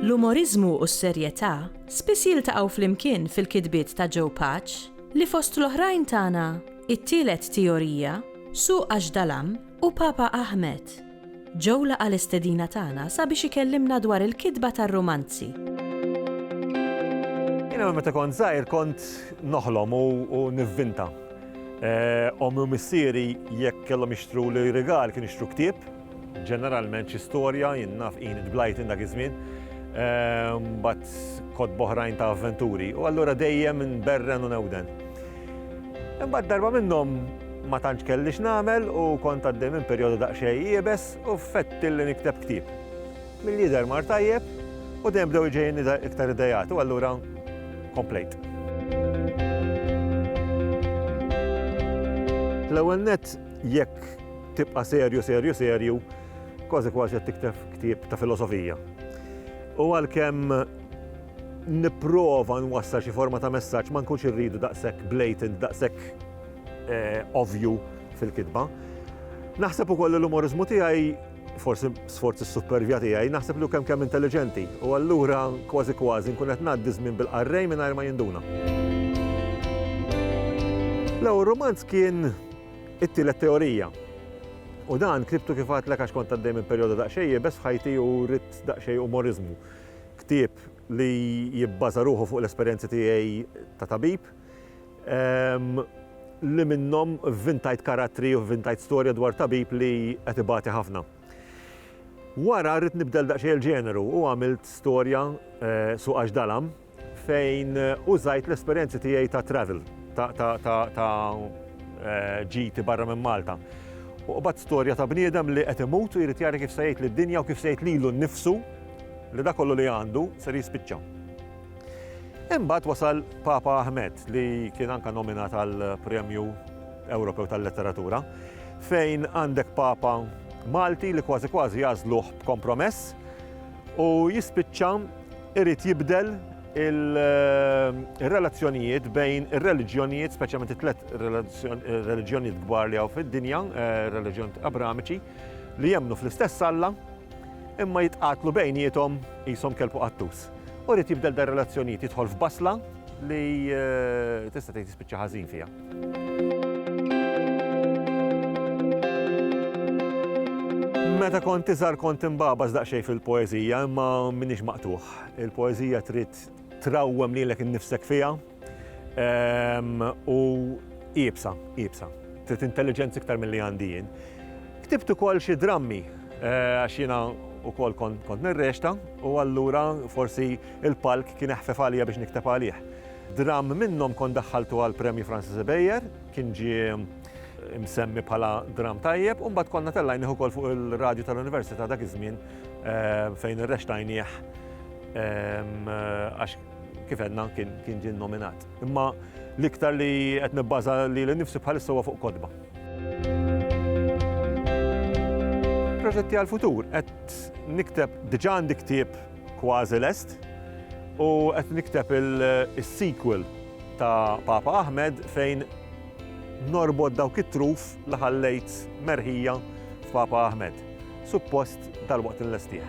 L-umoriżmu u s-serjetà spiss jiltaqgħu flimkien fil-kitbiet ta' Joe Patch li fost l-oħrajn tagħna it-tielet teorija, Suq Għaxdalam u Papa Ahmed. Joe laqa l-istedina tagħna sabiex ikellimna dwar il-kitba tar-romanzi. Jiena meta kont żgħir kont noħlom u nivvinta. Ommi u missieri jekk kellhom jixtru li rigal kien jixtru ktieb, ġeneralment xi storja jien naf Enid Blyton dak iż-żmien. Bat kod boħrajn ta' avventuri u allura dejjem nberren u newden. Imbagħad darba minnhom ma tantx kellix nagħmel u kont għaddej minn perjodu daqsxejn jiebes u fettilli nikteb ktieb. Mill-jidher mar tajjeb u dejjem bdew ġejjin iktar idejat u allura komplejt. L-ewwel nett jekk tibqa' serju, kważi qed tikteb ktieb ta' filosofija. U għalkemm nipprova nwassal xi forma ta' messaġġ ma nkunx irridu daqshekk blatant, daqshekk ovvju fil-kitba. Naħseb ukoll l-umorizmu tiegħi, forsi sforzi s-supervja tiegħi, naħseb li kemm intelligenti u allura kważi nkun qed ngħaddi żmien bil-qarrej mingħajr ma jinduna. L-ewwel romanz kien it-tielet teorija. U dan kriptu kif għatlek għax kont għaddej minn perjodu daqsxejn jiebes f'ħajti u rrid daqsxejn umorizmu. Ktieb li jibbaża ruħu fuq l-esperjenzi tiegħi ta' tabib, li minnhom vvintajt karattri u vvintajt storja dwar tabib li qed ibati ħafna. Wara rrid nibdel daqsxejn il-ġeneru u għamilt storja Suq Għaxdalam fejn użajt l-esperjenzi tiegħi ta' travel, ta' ġiti barra minn Malta. U qbad storja ta' bniedem li qed imut u jrid jara kif se jgħid lid-dinja u kif se jgħid lilu nnifsu li dak kollu li għandu ser jispiċċa. Imbagħad wasal Papa Ahmed li kien anke nominat għal Premju Ewropew tal-Letteratura fejn għandek Papa Malti li kważi jażluh b'kompromess u jispiċċa irid jibdel il-relazzjonijiet bejn ir-reliġjonijiet, speċjalment it-tliet reliġjonijiet kbar li hawn fid-dinja, reliġjonijiet Abramiċi, li jemmnu fl-istess Alla, imma jitqatlu bejniethom qishom kelb u qattus. U rrid jibdel dar relazzjonijiet jidħol f'basla li tista' tgħid tispiċċa ħażin fiha. Meta kont iżgħar kont imbagħbaż daqsxejn fil-poeżija, imma m'iniex maqtuħ. Il-poeżija trid trawwem lilek innifsek fiha u qiebsa. Trid intelligenza iktar milli għandi jien. Ktibt ukoll xi drammi għax jiena wkoll kont nirrexta u allura forsi il-palk kien eħfef għalija biex nikteb għalih. Dram minnhom kont daħħaltu għall Premju Francis Bejjer, kien ġie msemmi bħala dram tajjeb, u mbagħad konna tellajnieh ukoll fuq il-radju tal-Università dak iż-żmien fejn irrextajnieh għax kif għedna kien ġie nominat. Imma l-iktar li qed nibbaża li nnifsi bħalissa huwa fuq kodba. Proġetti għall-futur qed nikteb diġà għandi ktieb kważi lest u qed nikteb is-sequel ta' Papa Ahmed fejn norbod dawk it-truf li ħallejt merħija f'Papa Ahmed. Suppost dalwaqt inlestih.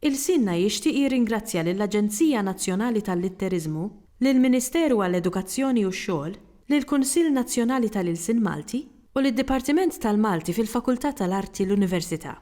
Il-Sinna jixtieq jirringrazzja lill-Aġenzija Nazzjonali tal-Litterizmu, lill-Ministeru għall-Edukazzjoni u x-Xogħol, lill-Kunsill Nazzjonali tal-Ilsien Malti u lid-Dipartiment tal-Malti fil-Fakultà tal-Arti l-Università.